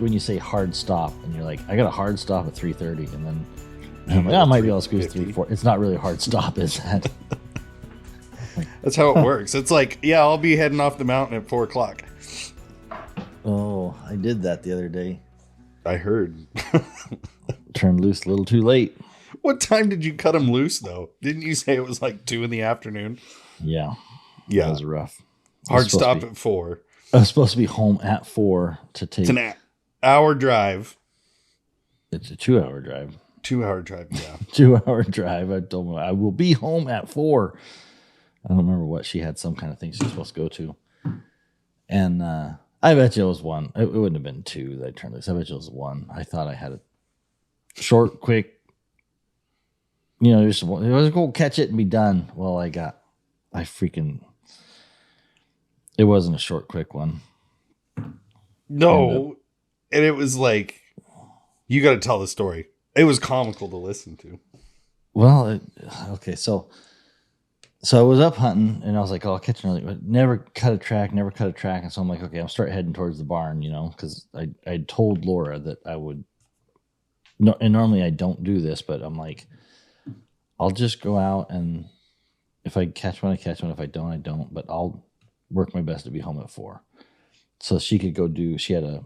when you say hard stop and you're like, I got a hard stop at 3:30, and then I'm like, I might be able to squeeze 3:40. It's not really a hard stop, is that? That's how it works. It's like, yeah, I'll be heading off the mountain at 4:00. Oh, I did that the other day. I heard. Turned loose a little too late. What time did you cut him loose, though? Didn't you say it was like 2 PM? Yeah. Yeah. That was rough. Hard stop at 4. I was supposed to be home at 4 to take. It's an hour drive. It's a 2-hour drive. 2-hour drive, yeah. 2-hour drive. I told him I will be home at 4. I don't remember what she had, some kind of thing she was supposed to go to. And I bet you it was 1. It wouldn't have been 2 that I turned loose. I bet you it was 1. I thought I had a short, quick, just go catch it and be done. Well, it wasn't a short, quick one. No. And it was like, you got to tell the story. It was comical to listen to. Well, okay. So I was up hunting and I was like, oh, I'll catch an early, but never cut a track. And so I'm like, okay, I'll start heading towards the barn, because I told Laura that I would, no, and normally I don't do this, but I'm like, I'll just go out, and if I catch one, I catch one. If I don't, I don't, but I'll work my best to be home at 4. So she could go she had a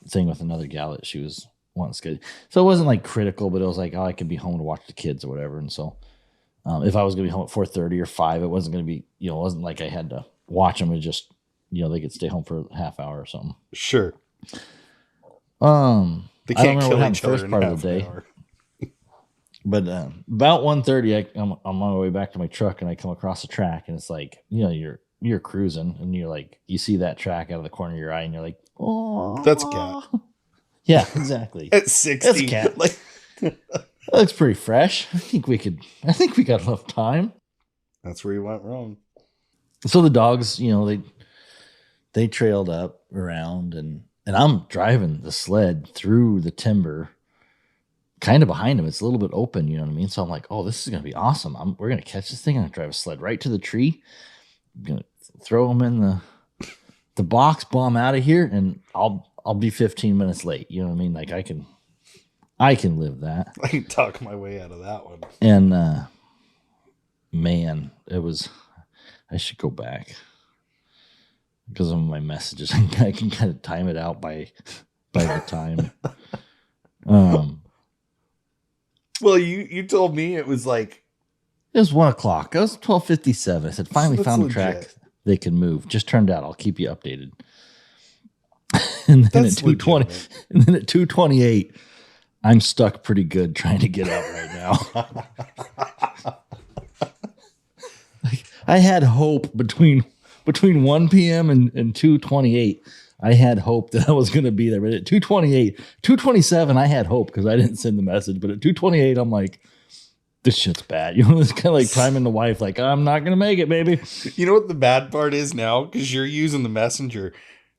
thing with another gal that she was wanting to schedule. So it wasn't like critical, but it was like, oh, I could be home to watch the kids or whatever. And so if I was going to be home at 4:30 or 5, it wasn't going to be, it wasn't like I had to watch them and just, they could stay home for a half hour or something. Sure. They can't I don't remember what happened the first part of the day. But about 1:30, I'm on my way back to my truck, and I come across a track, and it's like, you're cruising, and you're like, you see that track out of the corner of your eye, and you're like, oh, that's cat. Yeah, exactly. At 60, that's cat. Like, that looks pretty fresh. I think we got enough time. That's where you went wrong. So the dogs, they trailed up around, and I'm driving the sled through the timber, kind of behind him. It's a little bit open, you know what I mean? So I'm like, oh, this is going to be awesome. We're going to catch this thing. I'm going to drive a sled right to the tree. I'm going to throw him in the box, bomb out of here, and I'll be 15 minutes late. You know what I mean? Like I can live that. I can talk my way out of that one. And man, I should go back because of my messages. I can kind of time it out by the time. Well, you told me it was like... It was 1 o'clock. It was 12:57. I said, finally found a track legit. they can move. Just turned out. I'll keep you updated. And then at 2:20, and then at 2:28, I'm stuck pretty good trying to get out right now. I had hope between 1 p.m. and 2:28. I had hope that I was going to be there, but at 2:28, 2:27, I had hope because I didn't send the message. But at 2:28, I'm like, this shit's bad. It's kind of like priming the wife, like, I'm not going to make it, baby. You know what the bad part is now? Because you're using the messenger.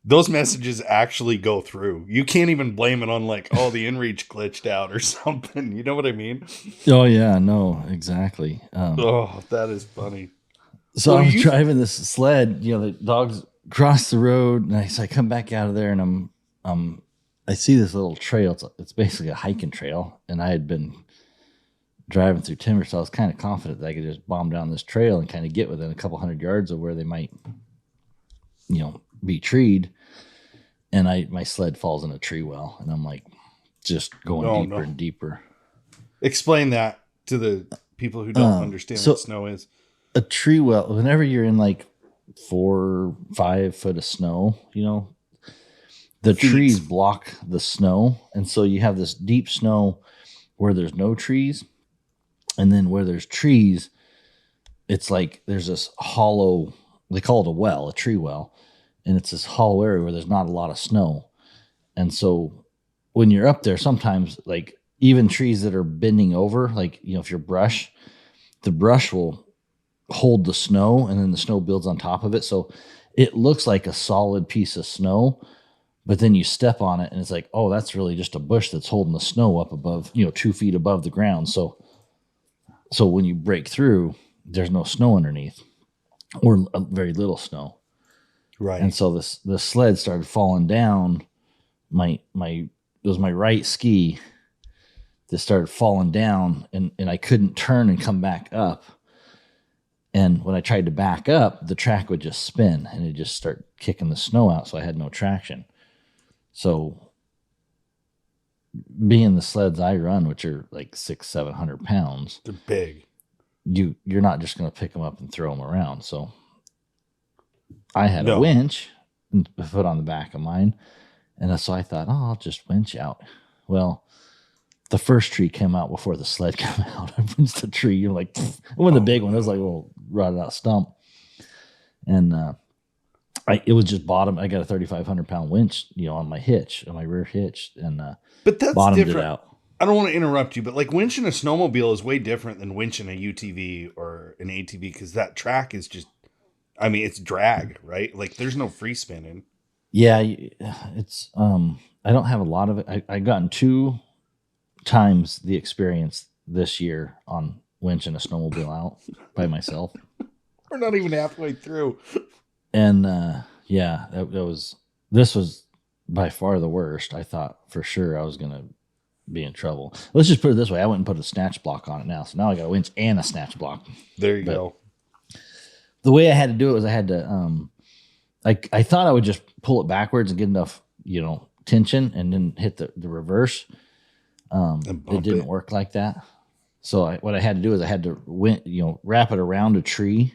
Those messages actually go through. You can't even blame it on like, oh, the inReach glitched out or something. You know what I mean? Oh, yeah, no, exactly. That is funny. So I'm driving this sled, the dogs cross the road, and I come back out of there, and I see this little trail. It's basically a hiking trail, and I had been driving through timber, so I was kind of confident that I could just bomb down this trail and kind of get within a couple hundred yards of where they might, be treed. And my sled falls in a tree well, and I'm like, just going deeper and deeper. Explain that to the people who don't understand what snow is. A tree well, whenever you're in like 4 or 5 foot of snow, the trees block the snow. And so you have this deep snow where there's no trees. And then where there's trees, it's like there's this hollow, they call it a well, a tree well. And it's this hollow area where there's not a lot of snow. And so when you're up there, sometimes like even trees that are bending over, like, if you're the brush will hold the snow, and then the snow builds on top of it. So it looks like a solid piece of snow, but then you step on it and it's like, oh, that's really just a bush that's holding the snow up above, 2 feet above the ground. So when you break through, there's no snow underneath, or very little snow. Right. And so the sled started falling down it was my right ski that started falling down, and I couldn't turn and come back up. And when I tried to back up, the track would just spin and it just start kicking the snow out. So I had no traction. So being the sleds I run, which are like 600-700 pounds, they're big. You're not just going to pick them up and throw them around. So I had a winch and put on the back of mine. And so I thought, oh, I'll just winch out. Well, the first tree came out before the sled came out. I winched the tree. You're like, it wasn't the big one. It was like a little rotted out stump. And it was just bottom. I got a 3,500 pound winch, on my hitch, on my rear hitch, and but that's bottomed different. It out. I don't want to interrupt you, but like winching a snowmobile is way different than winching a UTV or an ATV, because that track is just, it's drag, right? Like there's no free spinning. Yeah, it's I don't have a lot of it. I gotten 2 times the experience this year on winching a snowmobile out by myself. We're not even halfway through. And this was by far the worst. I thought for sure I was gonna be in trouble. Let's just put it this way: I went and put a snatch block on it now, so now I got a winch and a snatch block. There you go. The way I had to do it was I had to I thought I would just pull it backwards and get enough tension and then hit the reverse. It didn't work like that. So what I had to do is I had to wrap it around a tree,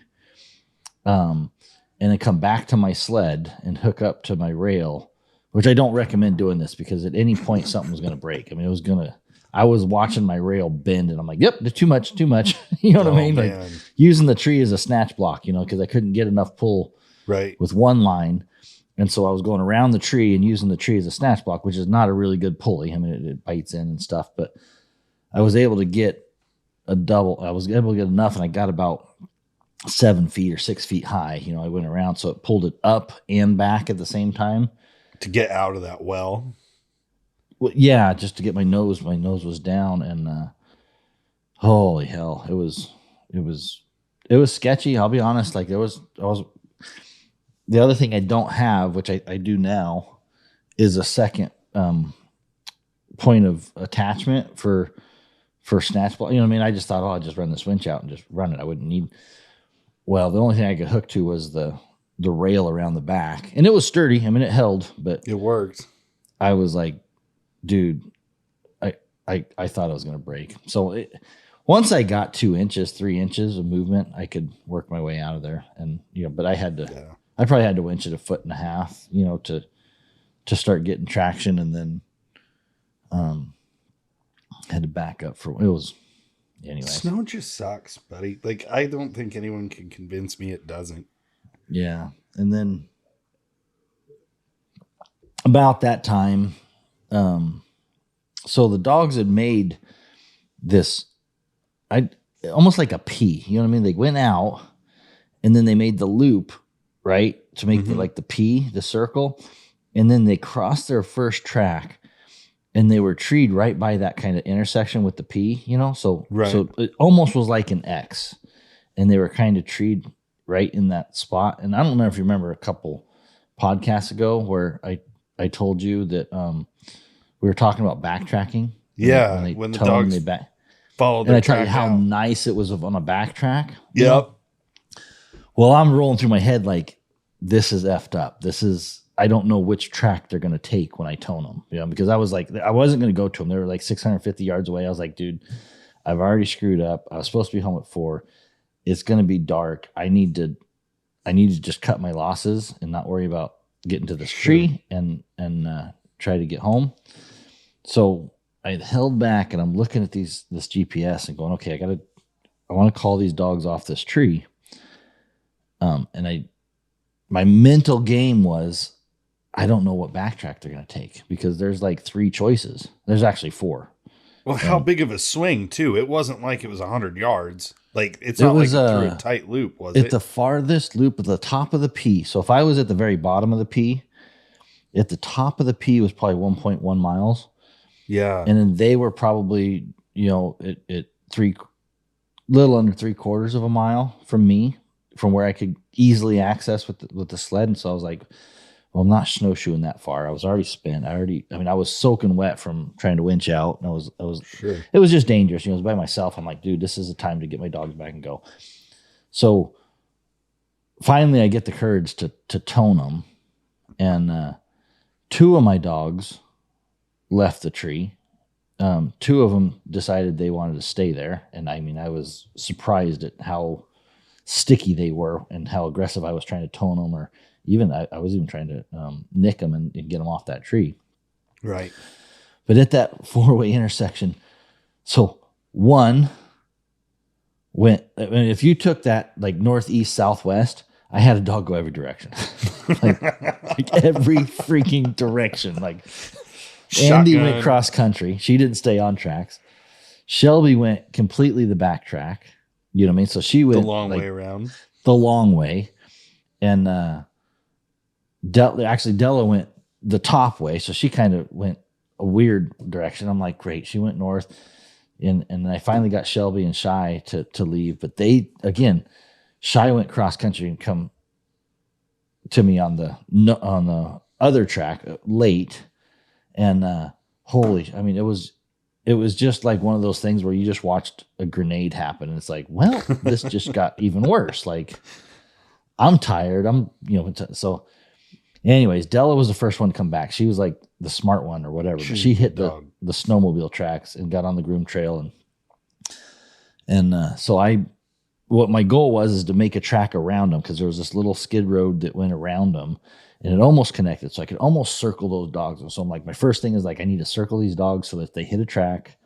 and then come back to my sled and hook up to my rail, which I don't recommend doing this because at any point something was going to break. I was watching my rail bend and I'm like, yep, there's too much. You know what I mean? Man. Like using the tree as a snatch block, because I couldn't get enough pull with one line. And so I was going around the tree and using the tree as a snatch block, which is not a really good pulley. it bites in and stuff, but I was able to get I was able to get enough, and I got about 7 feet or 6 feet high. I went around, so it pulled it up and back at the same time. To get out of that well? Well, yeah, just to get my nose. My nose was down, and holy hell, it was sketchy. I'll be honest. Like the other thing I don't have, which I do now, is a second point of attachment for snatch block. I just thought, I'd just run this winch out and just run it. I wouldn't need. Well, the only thing I could hook to was the rail around the back, and it was sturdy. it held, but it worked. I was like, dude, I thought I was going to break. So once I got 2 inches, 3 inches of movement, I could work my way out of there. And but I had to. Yeah. I probably had to winch it 1.5 feet, to start getting traction, and then had to back up for it was. Anyway, snow just sucks, buddy. Like I don't think anyone can convince me it doesn't. Yeah, and then about that time, so the dogs had made this, almost like a P. You know what I mean? They went out, and then they made the loop, right, to make the P, the circle, and then they crossed their first track, and they were treed right by that kind of intersection with the P. So it almost was like an X, and they were kind of treed right in that spot. And I don't know if you remember a couple podcasts ago where I told you that we were talking about backtracking. Yeah, when the dogs followed their track. And I told you how nice it was on a backtrack. Yep. Well, I'm rolling through my head like, this is effed up. I don't know which track they're going to take when I tone them. Because I was like, I wasn't going to go to them. They were like 650 yards away. I was like, dude, I've already screwed up. I was supposed to be home at 4. It's going to be dark. I need to just cut my losses and not worry about getting to this tree and try to get home. So I held back, and I'm looking at this GPS and going, okay, I want to call these dogs off this tree. And my mental game was, I don't know what backtrack they're going to take, because there's like 3 choices. There's actually 4. Well, how big of a swing too? It wasn't like it was 100 yards. Like it's not like through a tight loop, was it? At the farthest loop at the top of the P. So if I was at the very bottom of the P, at the top of the P was probably 1.1 miles. Yeah. And then they were probably, at little under 3/4 of a mile from me, from where I could easily access with the sled. And so I was like, Well, I'm not snowshoeing that far. I was already spent. I mean, I was soaking wet from trying to winch out. And Sure. it was just dangerous. You know, I was by myself. I'm like, dude, this is the time to get my dogs back and go. So finally I get the courage to tone them. And two of my dogs left the tree. Two of them decided they wanted to stay there. And I mean, I was surprised at how sticky they were and how aggressive I was trying to tone them, or even I was even trying to nick them and get them off that tree. Right. But at that 4-way intersection, so one went, I mean, if you took that like northeast, southwest, I had a dog go every direction. like every freaking direction. Like Andy went cross country. She didn't stay on tracks. Shelby went completely the back track. You know what I mean? So she went the long way around. The long way. And Della went the top way. So she kind of went a weird direction. I'm like, great. She went north. And I finally got Shelby and Shy to leave. But they, again, Shy went cross country and come to me on the other track late. And I mean, it was just like one of those things where you just watched a grenade happen. And it's like, well, this just got even worse. Like, I'm tired. So anyways, Della was the first one to come back. She was like the smart one or whatever. But she hit the snowmobile tracks and got on the groomed trail. So what my goal was to make a track around them, because there was this little skid road that went around them. And it almost connected, so I could almost circle those dogs. And so I'm like, my first thing is like, I need to circle these dogs so that if they hit a track,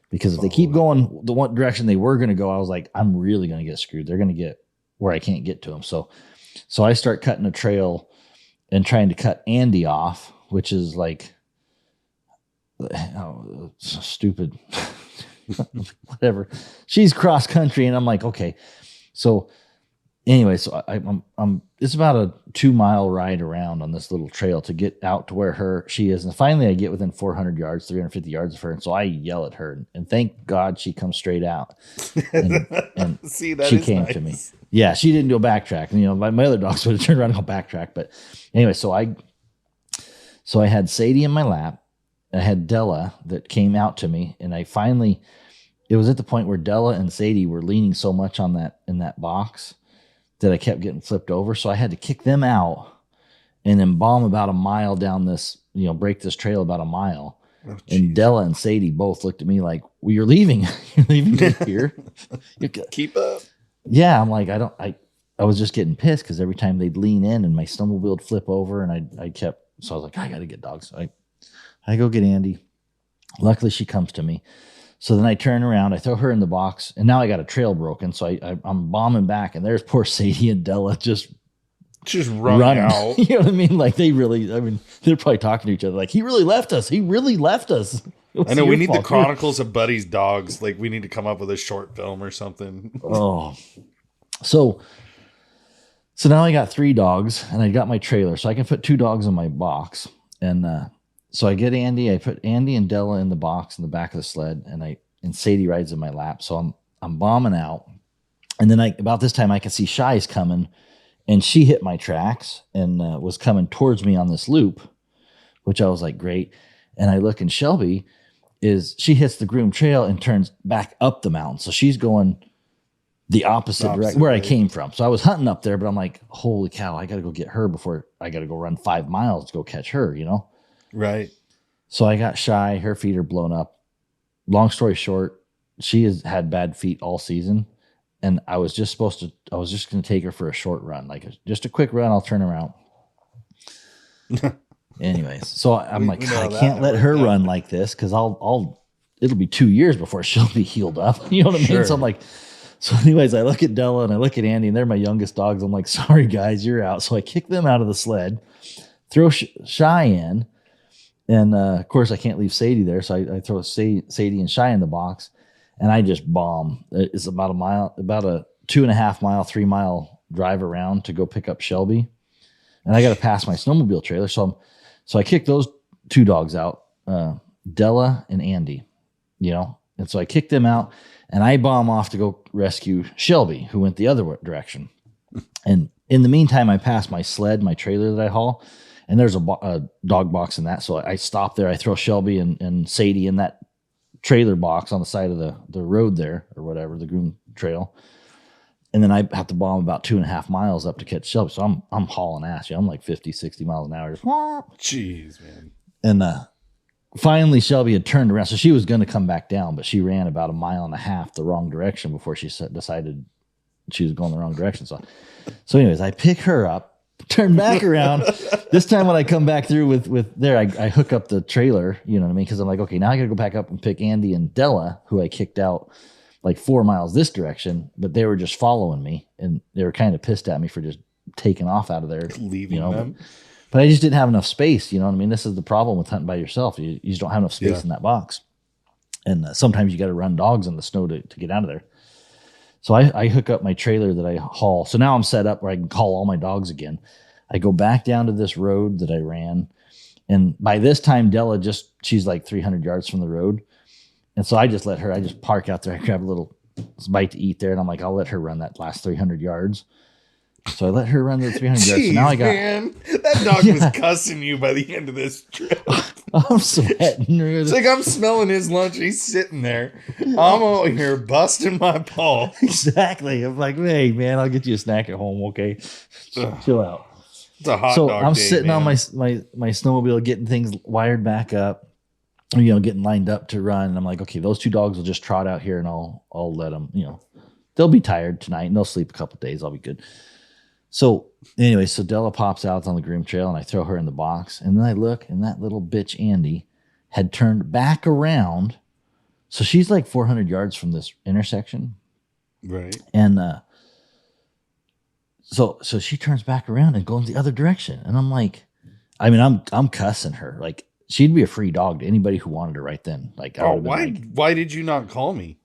because if they keep going the one direction they were going to go, I was like, I'm really going to get screwed. They're going to get where I can't get to them. So I start cutting a trail and trying to cut Andy off, which is like, stupid, whatever. She's cross country, and I'm like, okay, so. Anyway, so I'm it's about a 2-mile ride around on this little trail to get out to where she is. And finally I get within 400 yards, 350 yards of her. And so I yell at her, and thank God she comes straight out. And See, that she is came nice. to me. Yeah, she didn't go backtrack. And, you know, my other dogs would have turned around and go backtrack. But anyway, so I had Sadie in my lap. I had Della that came out to me. And it was at the point where Della and Sadie were leaning so much in that box that I kept getting flipped over. So I had to kick them out and then bomb about a mile down this, break this trail about a mile. Oh, and Della and Sadie both looked at me like, well, you're leaving. You're leaving me here. Keep up. Yeah. I'm like, I was just getting pissed because every time they'd lean in and my snowmobile would flip over, and so I was like, I got to get dogs. So I go get Andy. Luckily she comes to me. So then I turn around, I throw her in the box, and now I got a trail broken. So I'm bombing back, and there's poor Sadie and Della just running out. You know what I mean? Like they're probably talking to each other. Like, he really left us. He really left us. I know we need the Chronicles of Buddy's Dogs. Like, we need to come up with a short film or something. Oh, so now I got 3 dogs, and I got my trailer, so I can put 2 dogs in my box. And so I get Andy. I put Andy and Della in the box in the back of the sled, and Sadie rides in my lap. So I'm bombing out, and then about this time I can see Shy's coming, and she hit my tracks and was coming towards me on this loop, which I was like, great. And I look, and Shelby she hits the groomed trail and turns back up the mountain, so she's going the opposite direction where I came from. So I was hunting up there, but I'm like, holy cow, I got to go get her before I got to go run 5 miles to go catch her, Right. So I got Shy. Her feet are blown up. Long story short, she has had bad feet all season. And I was just going to take her for a short run, like just a quick run. I'll turn her out. Anyways, so I'm like, I can't let her run like this, because it'll be 2 years before she'll be healed up. You know what I mean? So I'm like, so anyways, I look at Della and I look at Andy, and they're my youngest dogs. I'm like, sorry guys, you're out. So I kick them out of the sled, throw Shy in. And of course, I can't leave Sadie there, so I throw Sadie and Shy in the box, and I just bomb. It's about a 2.5 mile, 3 mile drive around to go pick up Shelby, and I got to pass my snowmobile trailer. So I kick those 2 dogs out, Della and Andy, and so I kick them out, and I bomb off to go rescue Shelby, who went the other direction. And in the meantime, I pass my sled, my trailer that I haul. and there's a dog box in that. So I stop there. I throw Shelby and Sadie in that trailer box on the side of the road there or whatever, the groom trail. And then I have to bomb about 2.5 miles up to catch Shelby. So I'm hauling ass. I'm like 50, 60 miles an hour. Just, jeez, man. And finally Shelby had turned around. So she was going to come back down, but she ran about 1.5 miles the wrong direction before she decided she was going the wrong direction. So anyways, I pick her up, turn back around. This time when I come back through with there, I hook up the trailer, you know what I mean? Because I'm like, okay, now I got to go back up and pick Andy and Della, who I kicked out like 4 miles this direction, but they were just following me, and they were kind of pissed at me for just taking off out of there, leaving them. But I just didn't have enough space. You know what I mean? This is the problem with hunting by yourself. You just don't have enough space in that box, and sometimes you got to run dogs in the snow to get out of there. So I hook up my trailer that I haul. So now I'm set up where I can call all my dogs again. I go back down to this road that I ran, and by this time Della she's like 300 yards from the road. And so I just park out there. I grab a little bite to eat there. And I'm like, I'll let her run that last 300 yards. So I let her run the 300 yards. So now I got. Man, that dog was cussing you by the end of this trip. I'm sweating. It's like I'm smelling his lunch. He's sitting there. I'm over here busting my paw. Exactly. I'm like, hey, man, I'll get you a snack at home. Okay. Chill out. It's a hot dog. I'm sitting on my snowmobile getting things wired back up. Getting lined up to run. And I'm like, okay, those 2 dogs will just trot out here and I'll let them, they'll be tired tonight and they'll sleep a couple of days. I'll be good. So anyway, Della pops out on the groom trail and I throw her in the box. And then I look, and that little bitch, Andy, had turned back around. So she's like 400 yards from this intersection. Right. And, so she turns back around and goes the other direction. And I'm like, I'm cussing her. Like, she'd be a free dog to anybody who wanted her right then. Like, why did you not call me?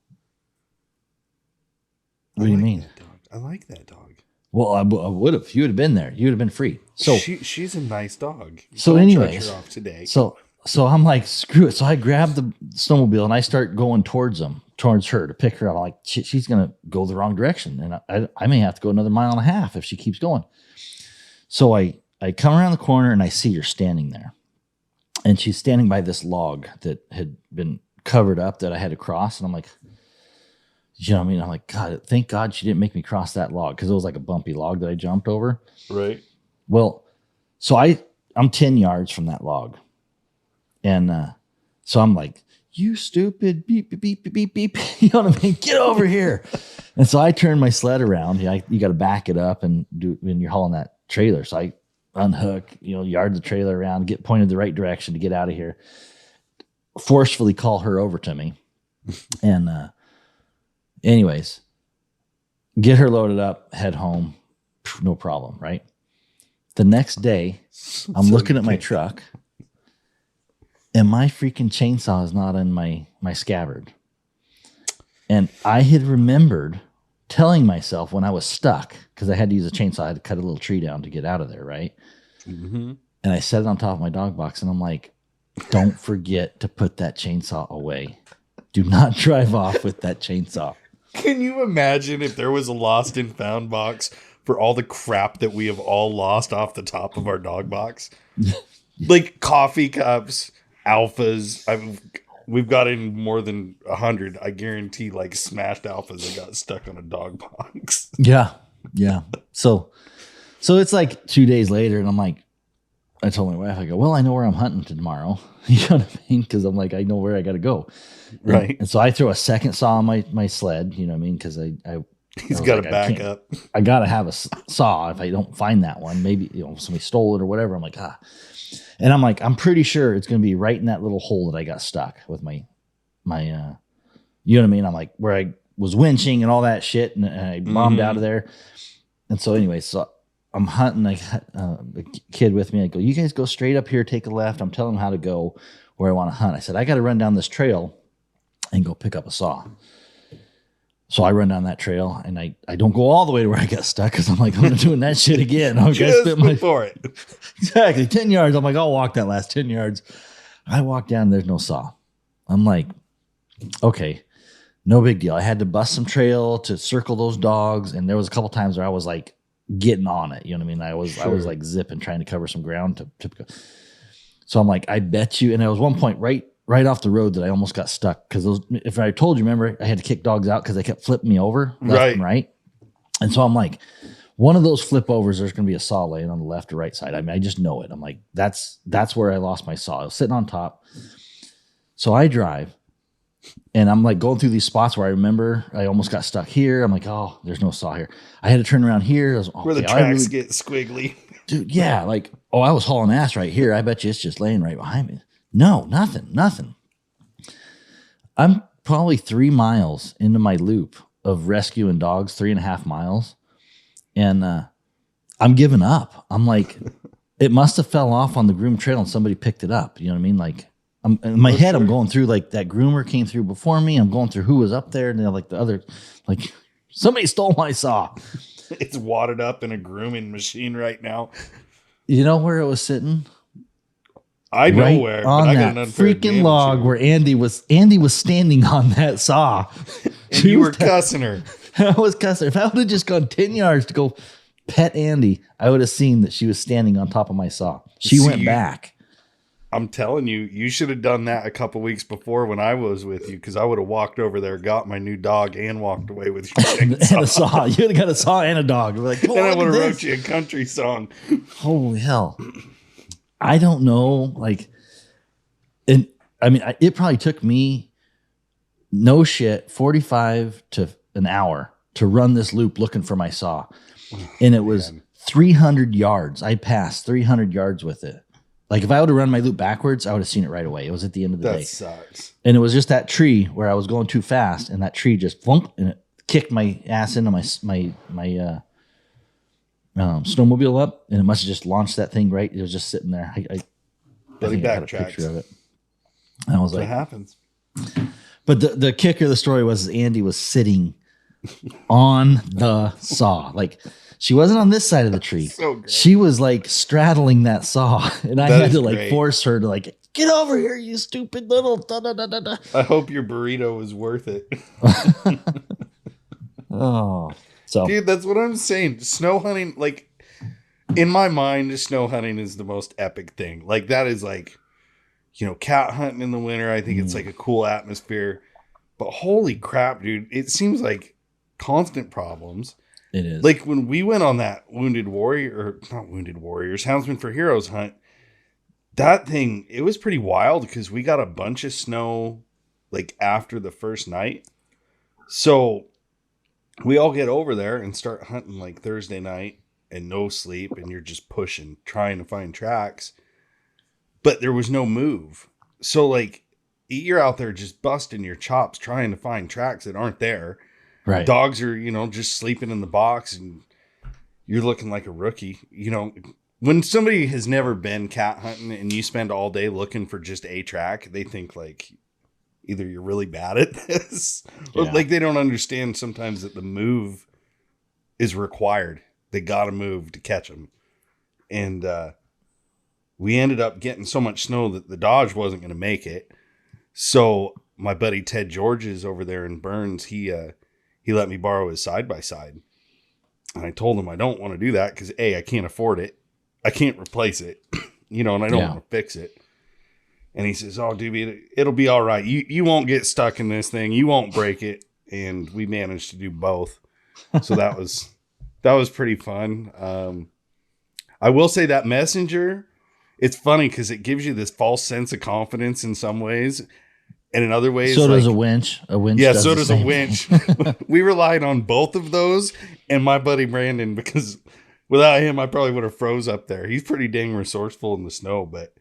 What do you mean? I like that dog. Well, I would have. You would have been there. You would have been free. So she's a nice dog. So anyways, off today. So I'm like, screw it. So I grab the snowmobile and I start going towards her to pick her up. I'm like, she's gonna go the wrong direction, and I may have to go another 1.5 miles if she keeps going. So I come around the corner and I see her standing there. And she's standing by this log that had been covered up that I had to cross. And I'm like, you know what I mean? I'm like, God, thank God she didn't make me cross that log, because it was like a bumpy log that I jumped over. Right. Well, so I'm 10 yards from that log. And so I'm like, you stupid beep, beep, beep, beep, beep. You know what I mean? Get over here. And so I turn my sled around. You got to back it up and do when you're hauling that trailer. So I unhook, yard the trailer around, get pointed the right direction to get out of here, forcefully call her over to me. And anyways, get her loaded up, head home, no problem, right? The next day, I'm looking at my truck, and my freaking chainsaw is not in my scabbard. And I had remembered telling myself when I was stuck, because I had to use a chainsaw, I had to cut a little tree down to get out of there, right? Mm-hmm. And I set it on top of my dog box, and I'm like, don't forget to put that chainsaw away. Do not drive off with that chainsaw. Can you imagine if there was a lost and found box for all the crap that we have all lost off the top of our dog box? Like coffee cups, alphas. We've got in more than 100. I guarantee, like smashed alphas that got stuck on a dog box. Yeah. So it's like 2 days later, and I'm like, I told my wife, I go, well, I know where I'm hunting tomorrow. You know what I mean? Because I'm like, I know where I got to go. Right. And so I throw a second saw on my sled, you know what I mean? Because he's got to back up. I got to have a saw. If I don't find that one, maybe somebody stole it or whatever. I'm like, and I'm like, I'm pretty sure it's going to be right in that little hole that I got stuck with my you know what I mean? I'm like, where I was winching and all that shit, and I bombed out of there. And so anyway, so I'm hunting. I got a kid with me. I go, you guys go straight up here, take a left. I'm telling them how to go where I want to hunt. I said, I got to run down this trail and go pick up a saw. So I run down that trail, and I don't go all the way to where I got stuck, because I'm like, I'm not doing that shit again. I'm just before it. Exactly. 10 yards. I'm like, I'll walk that last 10 yards. I walk down, there's no saw. I'm like, okay, no big deal. I had to bust some trail to circle those dogs. And there was a couple times where I was like getting on it. You know what I mean? I was like zipping, trying to cover some ground to go. So I'm like, I bet you. And there was one point right off the road that I almost got stuck because if I told you, remember, I had to kick dogs out because they kept flipping me over left and right. And so I'm like, one of those flip overs, there's going to be a saw laying on the left or right side. I mean, I just know it. I'm like, that's where I lost my saw. I was sitting on top. So I drive and I'm like going through these spots where I remember I almost got stuck here. I'm like, oh, there's no saw here. I had to turn around here. I was, where the tracks get squiggly. Dude, yeah. Like, oh, I was hauling ass right here. I bet you it's just laying right behind me. No, nothing. I'm probably 3 miles into my loop of rescuing dogs, 3.5 miles. And I'm giving up. I'm like, it must have fell off on the groom trail and somebody picked it up. You know what I mean? Like, in my head, I'm going through like that groomer came through before me. I'm going through who was up there. And then like the other, like somebody stole my saw. It's wadded up in a grooming machine right now. You know where it was sitting? I know right where. On that freaking log where Andy was standing on that saw. And you were cussing her. I was cussing. If I would have just gone 10 yards to go pet Andy, I would have seen that she was standing on top of my saw. She went back. I'm telling you, you should have done that a couple weeks before when I was with you, because I would have walked over there, got my new dog, and walked away with you. And a saw. You would have got a saw and a dog. We're like, then I would have wrote you a country song. Holy hell. I don't know. Like, and I mean, it probably took me, no shit, 45 to an hour to run this loop looking for my saw. And it was 300 yards. I passed 300 yards with it. Like if I would have run my loop backwards, I would have seen it right away. It was at the end of the day. That sucks. And it was just that tree where I was going too fast, and that tree just flunk and it kicked my ass into my snowmobile up, and it must have just launched that thing right. It was just sitting there. I think I got a picture of it. And I was like, what happens? But the kicker of the story was Andy was sitting on the saw. Like she wasn't on this side of the tree. So she was like straddling that saw. And I had to like force her to like, get over here, you stupid little da, da, da, da, da. I hope your burrito was worth it. Oh. So dude, that's what I'm saying. Snow hunting, like in my mind, snow hunting is the most epic thing. Like that is like, you know, cat hunting in the winter. I think it's like a cool atmosphere. But holy crap, dude, it seems like constant problems. It is. Like when we went on that Houndsman for Heroes hunt, that thing, it was pretty wild because we got a bunch of snow like after the first night. So we all get over there and start hunting like Thursday night and no sleep, and you're just pushing, trying to find tracks. But there was no move. So like you're out there just busting your chops trying to find tracks that aren't there. Right. Dogs are, you know, just sleeping in the box and you're looking like a rookie. You know, when somebody has never been cat hunting and you spend all day looking for just a track, they think like either you're really bad at this or like they don't understand sometimes that the move is required. They got to move to catch them. And we ended up getting so much snow that the Dodge wasn't going to make it. So my buddy Ted George's over there in Burns, he let me borrow his side-by-side. And I told him I don't want to do that because A, I can't afford it. I can't replace it, you know, and I don't want to fix it. And he says, oh, dude, it'll be all right. You won't get stuck in this thing. You won't break it. And we managed to do both. So that was pretty fun. I will say that Messenger, it's funny because it gives you this false sense of confidence in some ways. And in other ways, so does a winch. A winch. Yeah, so does a winch. We relied on both of those, and my buddy Brandon, because without him, I probably would have froze up there. He's pretty dang resourceful in the snow, but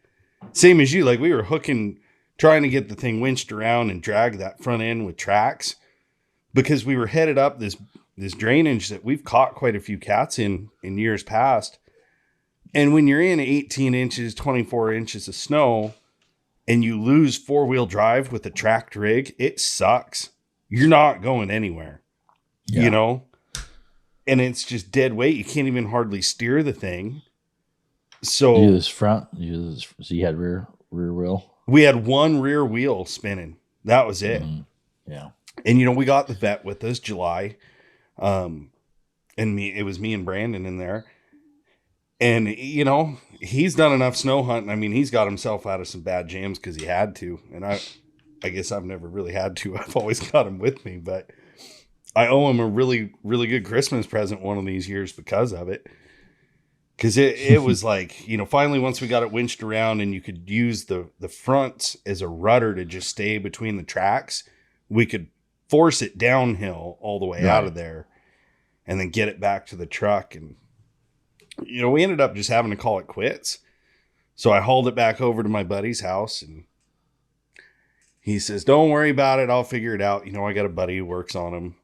same as you, like we were hooking, trying to get the thing winched around and drag that front end with tracks because we were headed up this drainage that we've caught quite a few cats in years past. And when you're in 18 inches, 24 inches of snow, and you lose 4-wheel drive with a tracked rig, it sucks. You're not going anywhere, you know? And it's just dead weight. You can't even hardly steer the thing. So you use front, so you had rear wheel? We had one rear wheel spinning. That was it. Yeah. And, you know, we got the vet with us July. and it was me and Brandon in there. And, you know, he's done enough snow hunting. I mean, he's got himself out of some bad jams because he had to. And I guess I've never really had to. I've always got him with me. But I owe him a really, really good Christmas present one of these years because of it. Because it was like, you know, finally, once we got it winched around and you could use the front as a rudder to just stay between the tracks, we could force it downhill all the way out of there and then get it back to the truck. And, you know, we ended up just having to call it quits. So I hauled it back over to my buddy's house and he says, don't worry about it. I'll figure it out. You know, I got a buddy who works on them.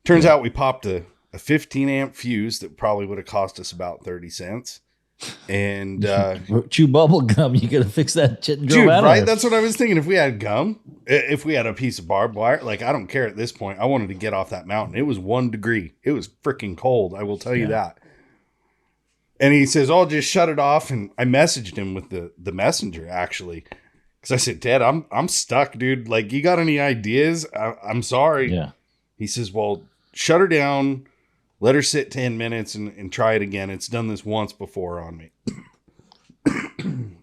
Turns out we popped a 15 amp fuse that probably would have cost us about 30 cents. And chew bubble gum, you gotta fix that shit and go dude, out right? of That's what I was thinking. If we had gum, if we had a piece of barbed wire, like I don't care at this point. I wanted to get off that mountain. It was 1 degree. It was freaking cold. I will tell you that. And he says, "Oh, just shut it off." And I messaged him with the messenger actually, because I said, "Dad, I'm stuck, dude. Like, you got any ideas? I'm sorry." Yeah. He says, "Well, shut her down, let her sit 10 minutes, and try it again. It's done this once before on me."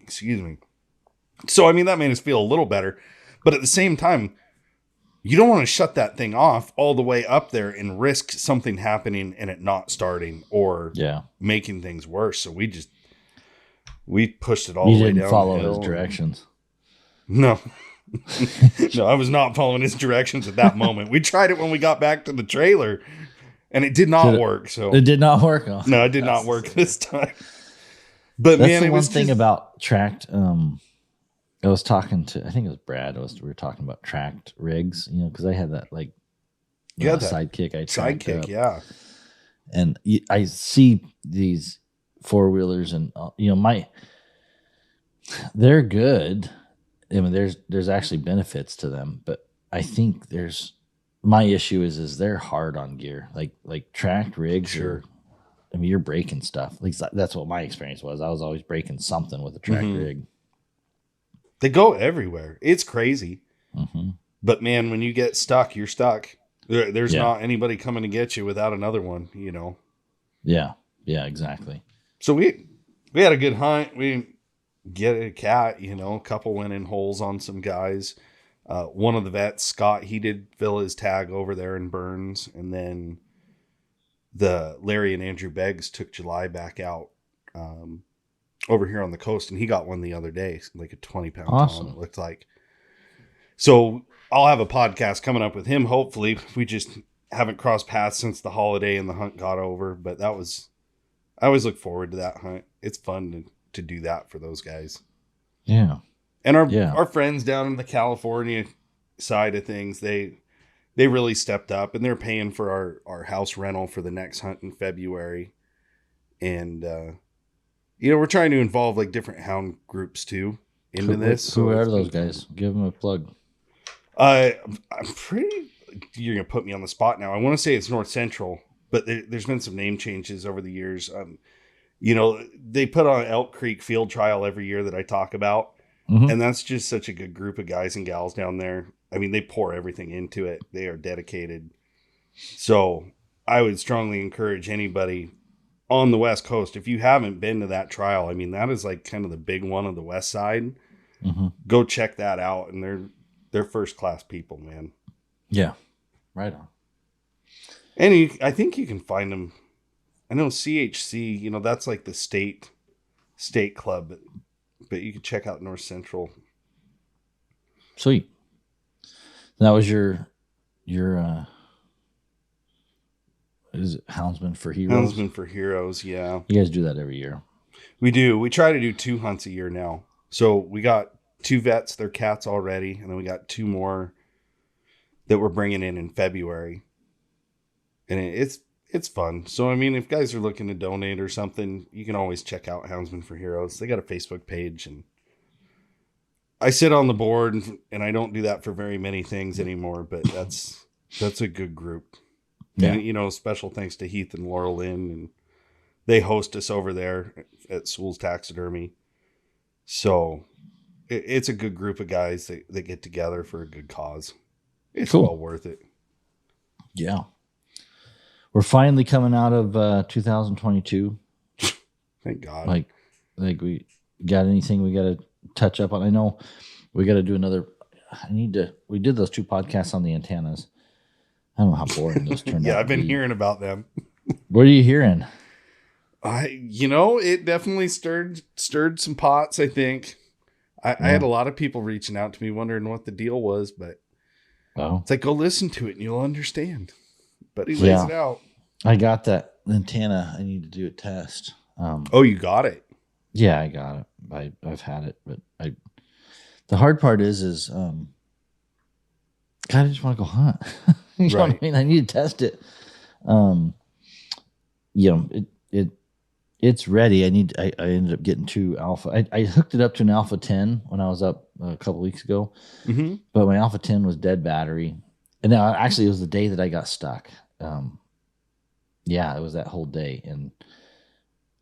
Excuse me. So I mean, that made us feel a little better, but at the same time, you don't want to shut that thing off all the way up there and risk something happening and it not starting or making things worse. So we pushed it all the way down. You didn't follow his directions. No. No, I was not following his directions at that moment. We tried it when we got back to the trailer and it did not work. So it did not work. Oh, no, it did not work this time. But that's man, the it one was thing about tracked. I was talking to, I think it was Brad. We were talking about tracked rigs, you know, because I had that like sidekick. Sidekick, yeah. And I see these 4-wheelers, and you know, they're good. I mean, there's actually benefits to them, but I think my issue is they're hard on gear, like tracked rigs. Sure. I mean, you're breaking stuff. At least that's what my experience was. I was always breaking something with a tracked rig. They go everywhere. It's crazy. Mm-hmm. But man, when you get stuck, you're stuck. There's not anybody coming to get you without another one, you know? Yeah. Yeah, exactly. So we had a good hunt. We didn't get a cat, you know, a couple went in holes on some guys. One of the vets, Scott, he did fill his tag over there in Burns. And then the Larry and Andrew Beggs took July back out over here on the coast, and he got one the other day, like a 20-pound awesome. Tom, it looked like. So I'll have a podcast coming up with him, hopefully. We just haven't crossed paths since the holiday and the hunt got over, but I always look forward to that hunt. It's fun to do that for those guys. Yeah. And our friends down in the California side of things, they really stepped up, and they're paying for our house rental for the next hunt in February. And, you know, we're trying to involve like different hound groups too into this. Who are those guys? Give them a plug. I'm pretty, you're going to put me on the spot now. I want to say it's North Central, but there's been some name changes over the years. You know, they put on Elk Creek field trial every year that I talk about. Mm-hmm. And that's just such a good group of guys and gals down there. I mean, they pour everything into it. They are dedicated. So I would strongly encourage anybody on the West Coast, if you haven't been to that trial, I mean, that is like kind of the big one on the West side. Mm-hmm. Go check that out. And they're first-class people, man. Yeah. Right on. And I think you can find them. I know CHC, you know, that's like the state club, but you can check out North Central. Sweet. That was your is it Houndsman for Heroes? Houndsman for Heroes, yeah. You guys do that every year. We do. We try to do 2 hunts a year now. So we got 2 vets, their cats already, and then we got 2 more that we're bringing in February. And it's fun. So, I mean, if guys are looking to donate or something, you can always check out Houndsman for Heroes. They got a Facebook page, and I sit on the board, and I don't do that for very many things anymore, but that's a good group. Yeah. And, you know, special thanks to Heath and Laurel Lynn, and they host us over there at Sewell's Taxidermy. So it's a good group of guys that get together for a good cause. It's cool. Well worth it. Yeah. we're finally coming out of 2022. Thank God. Like we got anything we got to touch up on? I know we got to do another. We did those 2 podcasts on the antennas. I don't know how boring those turned out. Yeah, I've been hearing about them. What are you hearing? It definitely stirred some pots, I think. I had a lot of people reaching out to me wondering what the deal was, but it's like, go listen to it and you'll understand. But he lays it out. I got that antenna. I need to do a test. You got it? Yeah, I got it. I've had it, but the hard part is God, I just want to go hunt. You know what I mean? I need to test it. It's ready. I ended up getting 2 alpha. I hooked it up to an alpha 10 when I was up a couple weeks ago, but my alpha 10 was dead battery. And now actually it was the day that I got stuck. It was that whole day. And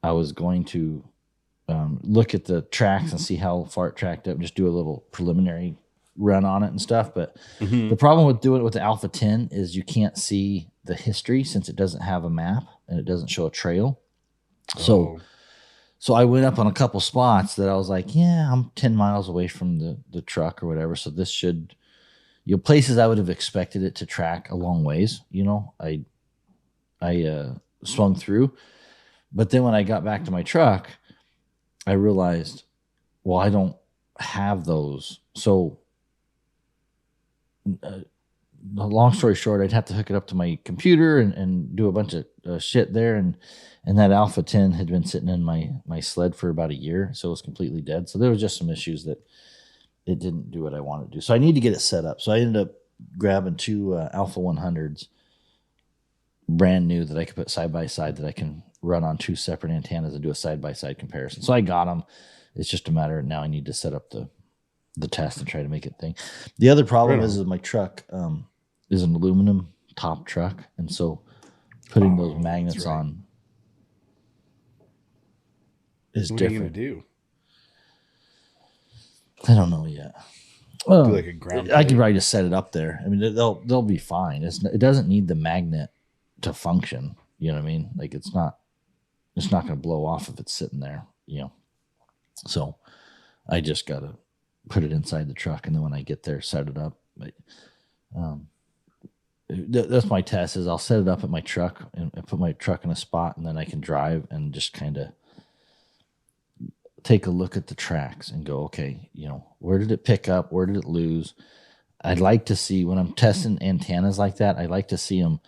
I was going to look at the tracks and see how far it tracked up, just do a little preliminary run on it and stuff. But the problem with doing it with the alpha 10 is you can't see the history since it doesn't have a map and it doesn't show a trail. So I went up on a couple spots that I was like, yeah, I'm 10 miles away from the truck or whatever. So this should, places I would have expected it to track a long ways. I swung through, but then when I got back to my truck, I realized, well, I don't have those. So long story short, I'd have to hook it up to my computer and do a bunch of shit there. And that Alpha 10 had been sitting in my sled for about a year. So it was completely dead. So there was just some issues that it didn't do what I wanted to do. So I need to get it set up. So I ended up grabbing 2 Alpha 100s, brand new, that I could put side by side, that I can run on 2 separate antennas and do a side by side comparison. So I got them. It's just a matter of now I need to set up the test and try to make it thing. The other problem is my truck is an aluminum top truck, and so putting those magnets on is different. What are you going to do? I don't know yet. Do like a ground I could probably just set it up there. I mean, they'll be fine. It doesn't need the magnet to function. You know what I mean? Like it's not going to blow off if it's sitting there. So I just got to put it inside the truck, and then when I get there, set it up. But that's my test. Is I'll set it up at my truck and put my truck in a spot, and then I can drive and just kind of take a look at the tracks and go, okay, where did it pick up? Where did it lose? I'd like to see, when I'm testing antennas like that, I like to see them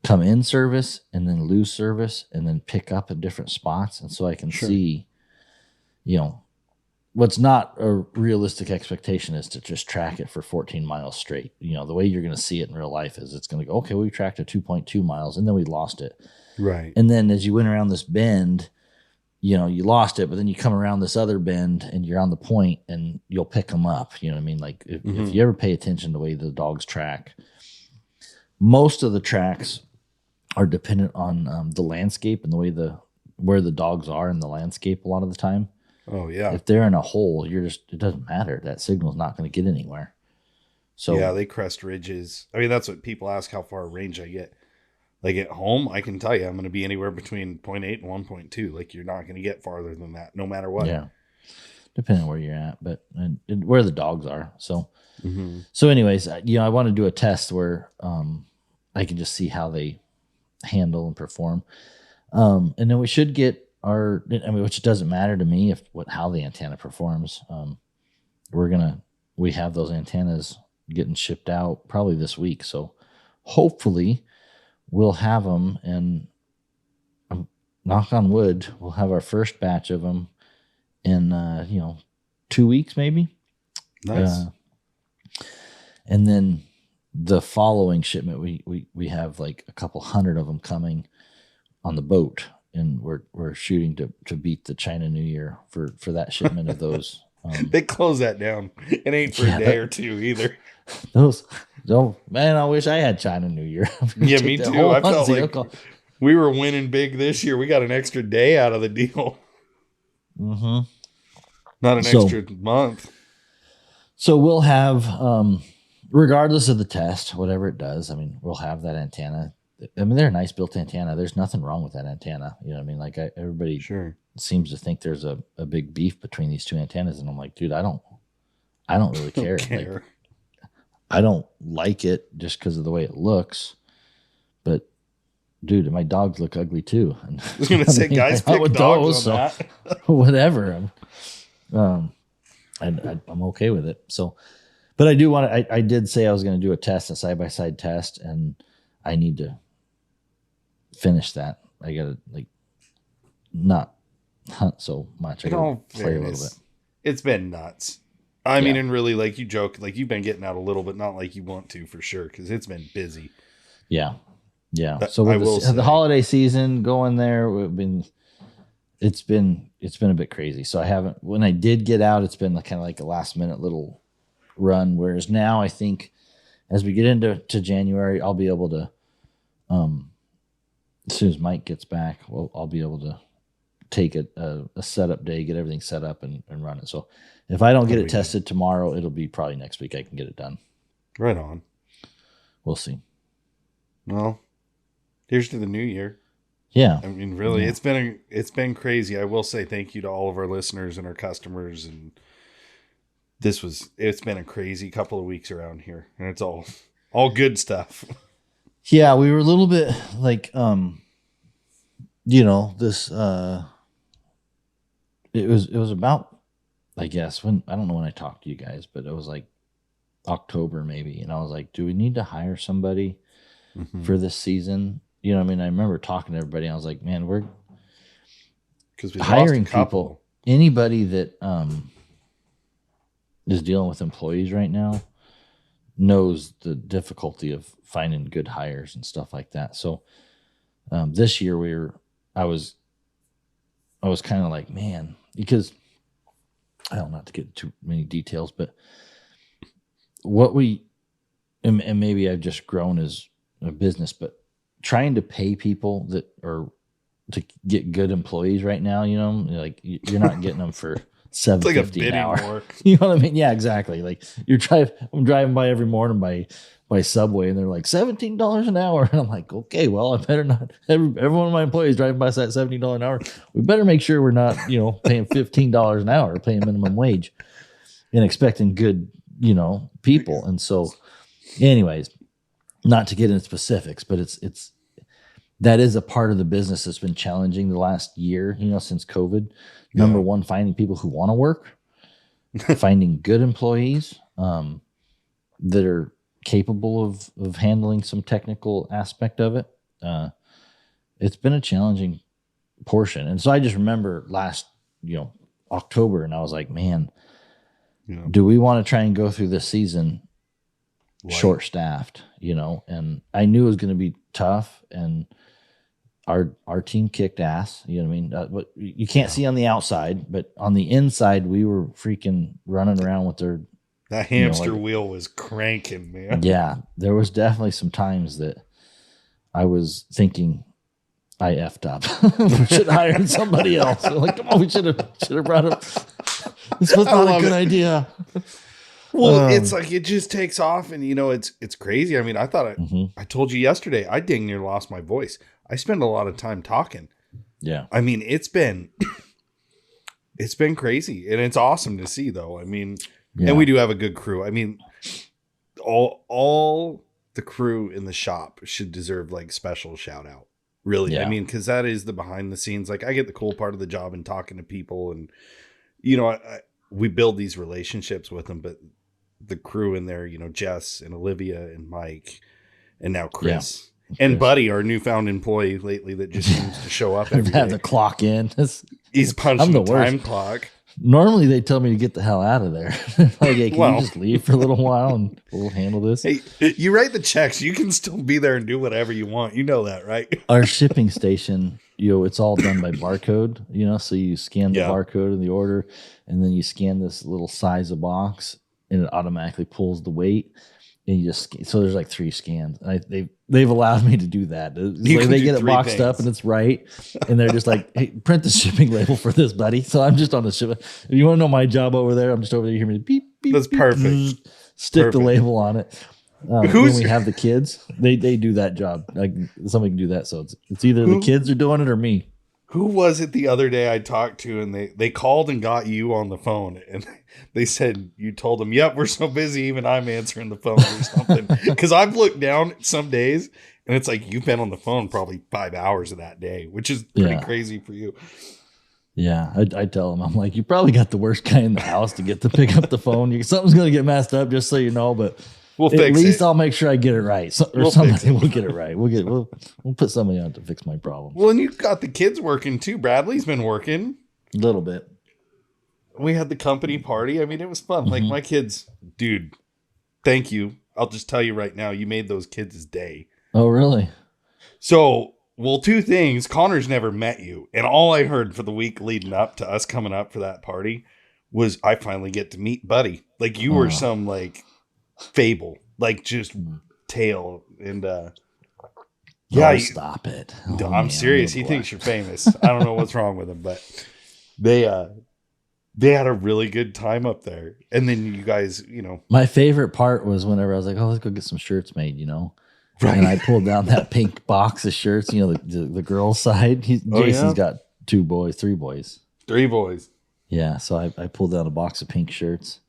come in service and then lose service and then pick up in different spots. And so I can see, what's not a realistic expectation is to just track it for 14 miles straight. The way you're going to see it in real life is it's going to go, okay, we tracked it 2.2 miles and then we lost it. Right. And then as you went around this bend, you lost it, but then you come around this other bend and you're on the point and you'll pick them up. You know what I mean? Like if you ever pay attention to the way the dogs track, most of the tracks are dependent on the landscape and the way where the dogs are in the landscape a lot of the time. Oh yeah. If they're in a hole, it doesn't matter. That signal's not going to get anywhere. So yeah, they crest ridges. I mean, that's what people ask, how far range I get. Like at home, I can tell you I'm going to be anywhere between 0.8 and 1.2. Like you're not going to get farther than that, no matter what. Yeah, depending on where you're at, but and where the dogs are. So, so anyways, I want to do a test where I can just see how they handle and perform, and then we should get which doesn't matter to me how the antenna performs. We have those antennas getting shipped out probably this week, so hopefully we'll have them, and knock on wood, we'll have our first batch of them in 2 weeks maybe. Nice. And then the following shipment, we have like a couple hundred of them coming on the boat, and we're shooting to beat the China New Year for that shipment of those. They close that down. It ain't for a day or two either. Man, I wish I had China New Year. Yeah, me too. I felt like we were winning big this year. We got an extra day out of the deal. Mm-hmm. Not an extra month. So we'll have, regardless of the test, whatever it does, I mean, we'll have that antenna. I mean, they're a nice built antenna. There's nothing wrong with that antenna. You know what I mean? Like everybody Sure. seems to think there's a big beef between these two antennas. And I'm like, dude, I don't really care. Like, I don't like it just because of the way it looks. But dude, my dogs look ugly too. And, I was going to say, guys pick dogs on that. Whatever. I'm okay with it. So, but I do want to, I did say I was going to do a side-by-side test, and I need to finish that. I got to like not hunt so much. I got to play a little bit. It's been nuts. I mean, and really, like you joke, like you've been getting out a little, but not like you want to for sure, because it's been busy. Yeah. So with the holiday season going there, it's been a bit crazy. So I haven't, when I did get out, it's been kind of like a last minute little run. Whereas now I think as we get into January, I'll be able to, as soon as Mike gets back, I'll be able to take a setup day, get everything set up and run it. So if I don't get it tested tomorrow, it'll be probably next week I can get it done. Right on. We'll see. Well, here's to the new year. Yeah. I mean, really, it's been crazy. I will say thank you to all of our listeners and our customers. And it's been a crazy couple of weeks around here, and it's all good stuff. Yeah. We were a little bit like, this, it was about, I guess, when, I don't know when I talked to you guys, but it was like October maybe. And I was like, do we need to hire somebody for this season? You know what I mean? I remember talking to everybody. And I was like, man, we're hiring people. Anybody that is dealing with employees right now knows the difficulty of finding good hires and stuff like that. So this year I was kind of like, man, because I don't not to get too many details, but what and maybe I've just grown as a business, but trying to pay people that are to get good employees right now, like you're not getting them for $7.50 an hour. War. You know what I mean? Yeah, exactly. Like I'm driving by every morning by Subway, and they're like $17 an hour, and I'm like, okay, well, I better not. Every one of my employees driving by that $17 an hour. We better make sure we're not, paying $15 an hour, paying minimum wage, and expecting good, people. And so, anyways, not to get into specifics, but that is a part of the business that's been challenging the last year, since COVID. Number one, finding people who want to work, finding good employees that are capable of handling some technical aspect of it. It's been a challenging portion. And so I just remember last, October, and I was like, man, do we want to try and go through this season short staffed, and I knew it was going to be tough, and our team kicked ass. You know what I mean? What you can't see on the outside, but on the inside, we were freaking running around with that hamster wheel was cranking, man. Yeah, there was definitely some times that I was thinking I effed up. We should have hired somebody else. Like, come on, we should have brought up. This was not a good idea. Well, it's like it just takes off, and it's crazy. I mean, I thought I told you yesterday, I dang near lost my voice. I spend a lot of time talking. Yeah. I mean, it's been crazy, and it's awesome to see, though. I mean, and we do have a good crew. I mean, all the crew in the shop should deserve like special shout out. Really. Yeah. I mean, because that is the behind the scenes. Like, I get the cool part of the job and talking to people, and we build these relationships with them, but the crew in there, Jess and Olivia and Mike, and now Chris. And Buddy, our newfound employee lately that just seems to show up every day. Have to clock in. He's punching the time clock. Normally they tell me to get the hell out of there. Like, hey, can you just leave for a little while and we'll handle this? Hey, you write the checks. You can still be there and do whatever you want. You know that, right? Our shipping station, it's all done by barcode, so you scan the barcode of the order, and then you scan this little size of box, and it automatically pulls the weight. And you just, so there's like 3 scans. They've allowed me to do that. Like they get it boxed up and it's right. And they're just like, hey, print the shipping label for this, buddy. So I'm just on the ship. If you want to know my job over there, I'm just over there. You hear me beep, beep. That's beep, perfect. Stick the label on it. when we have the kids, they do that job. Like somebody can do that. So it's either the kids are doing it or me. Who was it the other day I talked to, and they called and got you on the phone, and they said you told them, "Yep, we're so busy, even I'm answering the phone or something." Because I've looked down some days, and it's like you've been on the phone probably 5 hours of that day, which is pretty crazy for you. Yeah, I tell them, I'm like, you probably got the worst guy in the house to get to pick up the phone. Something's going to get messed up, just so you know. But we'll at fix least it. I'll make sure I get it right, somebody will get it right. We'll put somebody on to fix my problem. Well, and you got the kids working too. Bradley's been working a little bit. We had the company party. I mean, it was fun. Like my kids, dude. Thank you. I'll just tell you right now, you made those kids' day. Oh, really? So. Well, two things. Connor's never met you. And all I heard for the week leading up to us coming up for that party was I finally get to meet Buddy. Like you were some like fable, like just tale. And stop it. I'm serious. He thinks you're famous. I don't know what's wrong with him, but they had a really good time up there. And then you guys, my favorite part was whenever I was like, oh, let's go get some shirts made, Right. And I pulled down that pink box of shirts, the girls' side. Jason's got three boys. Three boys. Yeah. So I pulled down a box of pink shirts.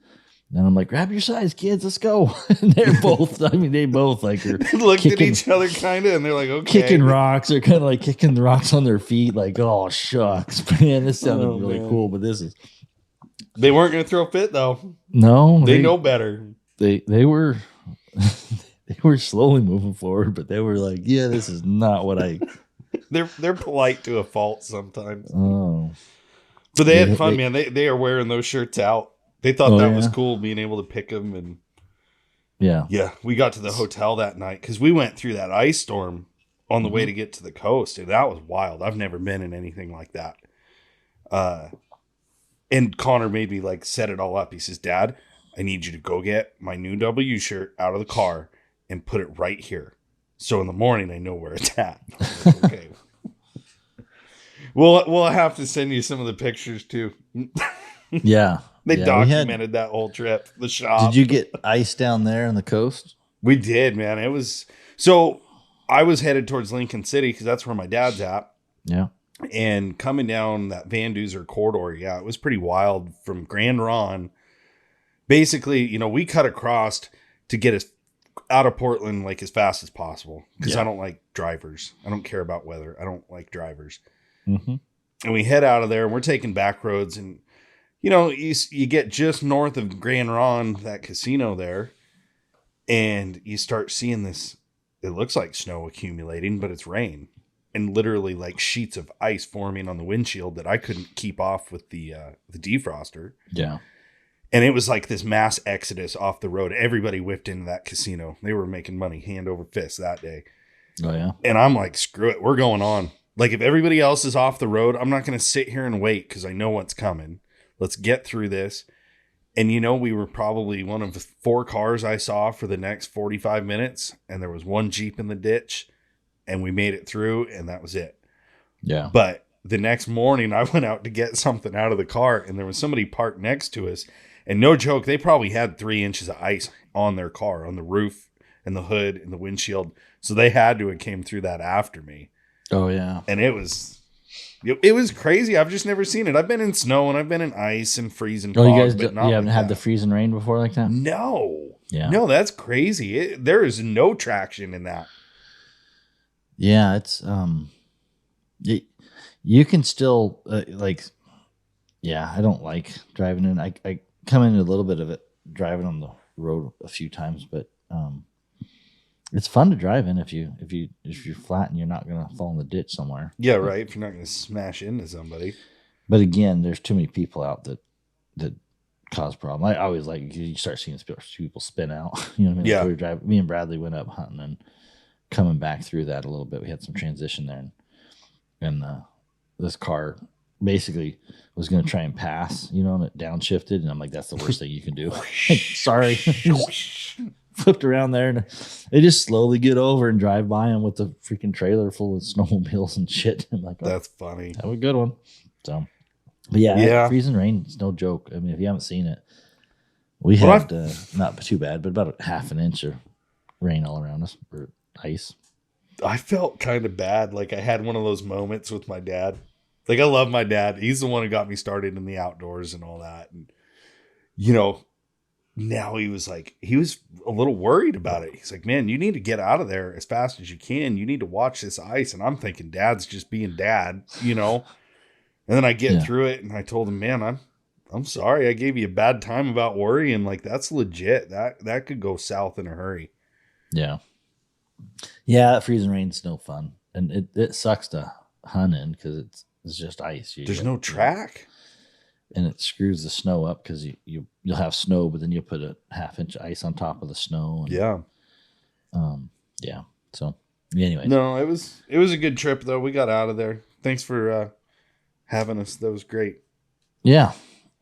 And I'm like, grab your size, kids. Let's go. And they're both, they both like are looked at each other kind of, and they're like, okay. Kicking rocks. They're kind of like kicking the rocks on their feet. Like, oh, shucks. Man, this sounded really cool, but this is. They weren't going to throw a fit, though. No. They know better. They were. They were slowly moving forward, but they were like, yeah, this is not what I. They're polite to a fault sometimes. Oh. But they had fun, man. They are wearing those shirts out. They thought that was cool, being able to pick them. And yeah, we got to the hotel that night because we went through that ice storm on the way to get to the coast, and that was wild. I've never been in anything like that. And Connor made me like set it all up. He says, "Dad, I need you to go get my new W shirt out of the car and put it right here. So in the morning, I know where it's at." Like, okay. We'll have to send you some of the pictures too. Yeah. They documented that whole trip. The shop. Did you get ice down there on the coast? We did, man. It was so I was headed towards Lincoln City because that's where my dad's at. Yeah. And coming down that Van Duzer corridor, yeah, it was pretty wild from Grand Ron. Basically, we cut across to get us out of Portland like as fast as possible because I don't like drivers. I don't care about weather. I don't like drivers. Mm-hmm. And we head out of there and we're taking back roads, and you get just north of Grand Ron, that casino there, and you start seeing this. It looks like snow accumulating, but it's rain, and literally like sheets of ice forming on the windshield that I couldn't keep off with the defroster. Yeah. And it was like this mass exodus off the road. Everybody whipped into that casino. They were making money hand over fist that day. Oh, yeah. And I'm like, screw it. We're going on. Like, if everybody else is off the road, I'm not going to sit here and wait because I know what's coming. Let's get through this. And, we were probably one of the 4 cars I saw for the next 45 minutes. And there was one Jeep in the ditch. And we made it through. And that was it. Yeah. But the next morning, I went out to get something out of the car. And there was somebody parked next to us. And no joke, they probably had 3 inches of ice on their car, on the roof and the hood and the windshield. So they had to have came through that after me. Oh, yeah. And it was crazy. I've just never seen it. I've been in snow and I've been in ice and freezing. Oh, you guys you haven't had the freezing rain before like that? No. Yeah. No, that's crazy. There is no traction in that. Yeah, it's you can still I don't like driving in. I come into a little bit of it driving on the road a few times, but it's fun to drive in if you're flat and you're not going to fall in the ditch somewhere. Yeah, right. If you're not going to smash into somebody. But again, there's too many people out that cause problem. I always you start seeing people spin out. You know what I mean? Yeah. Like we were driving. Me and Bradley went up hunting and coming back through that a little bit. We had some transition there, and this car basically was going to try and pass, and it downshifted, and I'm like, that's the worst thing you can do. Sorry. Flipped around there, and they just slowly get over and drive by them with the freaking trailer full of snowmobiles and shit. I'm like, that's funny. That was a good one. So, but yeah. Freezing rain is no joke. I mean, if you haven't seen it, we had not too bad, but about a half an inch of rain all around us, or ice. I felt kind of bad. Like I had one of those moments with my dad. Like I love my dad. He's the one who got me started in the outdoors and all that. And now he was a little worried about it. He's like, man, you need to get out of there as fast as you can. You need to watch this ice. And I'm thinking dad's just being dad, And then I get through it and I told him, man, I'm sorry. I gave you a bad time about worrying. Like that's legit. That could go south in a hurry. Yeah. Yeah. Freezing rain's no fun. And it sucks to hunt in because it's just ice. There's no track. And it screws the snow up because you'll have snow, but then you'll put a 1/2 inch of ice on top of the snow. And, yeah. So anyway. No, it was a good trip though. We got out of there. Thanks for having us. That was great. Yeah.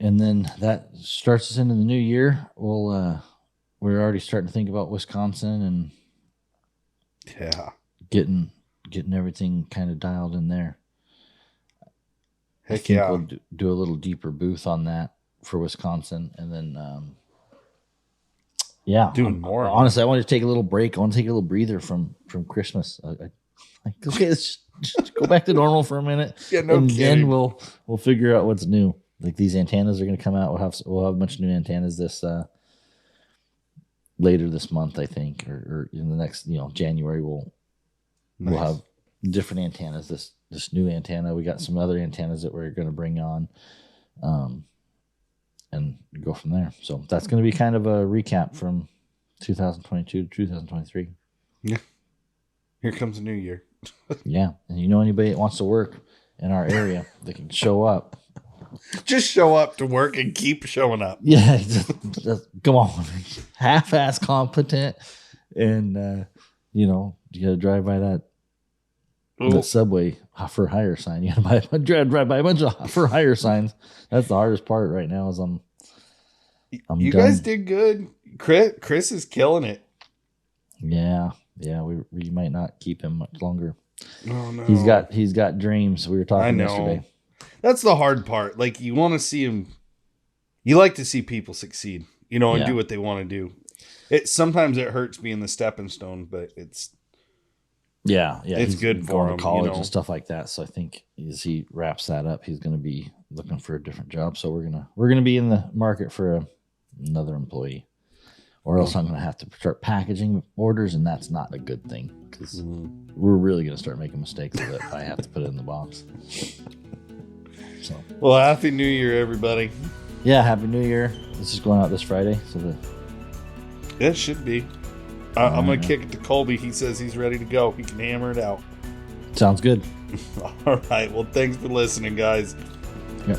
And then that starts us into the new year. We're already starting to think about Wisconsin and getting everything kind of dialed in there. Heck yeah. We'll do a little deeper booth on that for Wisconsin. And then, doing more. Honestly, I want to take a little break. I want to take a little breather from Christmas. Okay, let's just go back to normal for a minute. Yeah, no kidding. Then we'll figure out what's new. Like these antennas are going to come out. We'll have a bunch of new antennas this later this month, I think, or in the next January we'll have different antennas. This new antenna. We got some other antennas that we're going to bring on, and go from there. So that's going to be kind of a recap from 2022 to 2023. Yeah. Here comes a new year. Yeah, and anybody that wants to work in our area, they can show up. Just show up to work and keep showing up. Yeah, just come on, half-ass competent, and you got to drive by that subway for hire sign. You got to drive by a bunch of for hire signs. That's the hardest part right now. Is I'm you done. Guys did good. Chris is killing it. Yeah. We might not keep him much longer. Oh no, he's got dreams. We were talking yesterday. That's the hard part. Like you want to see him. You like to see people succeed, and do what they want to do. Sometimes it hurts being the stepping stone, but it's. Yeah, it's good for him. To college and stuff like that. So I think as he wraps that up, he's going to be looking for a different job. So we're gonna be in the market for another employee, or else I'm going to have to start packaging orders, and that's not a good thing because we're really going to start making mistakes with it if I have to put it in the box. So well, happy New Year, everybody! Yeah, happy New Year. This is going out this Friday, so it should be. I'm going to kick it to Colby. He says he's ready to go. He can hammer it out. Sounds good. All right. Well, thanks for listening, guys. Yep.